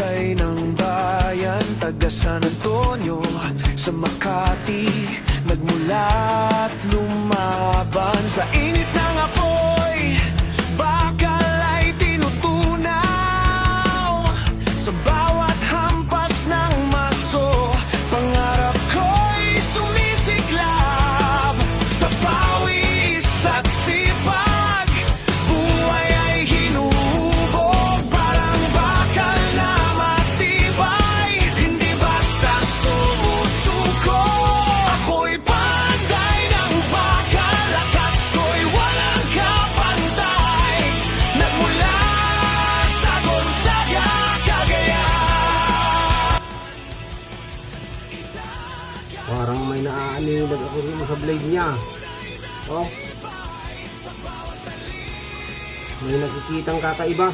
bantay ng bayan, taga San Antonio sa Makati, nagmulat lumaban sa init ng apoy. Bakal ay tinutunaw sa bawat hampas ng maso. Pangarap ko'y sumisiklab sa pawis at sipag. Buhay ay hinuhubog parang bakal na matibay. Hindi basta sumusuko. Ako'y bantay ng bakal, lakas ko'y walang kapantay. Nagmula sa Gonzaga, Cagayan. Parang may naaaninag ako rin sa blade niya. Oh. May nakikitang kakaiba.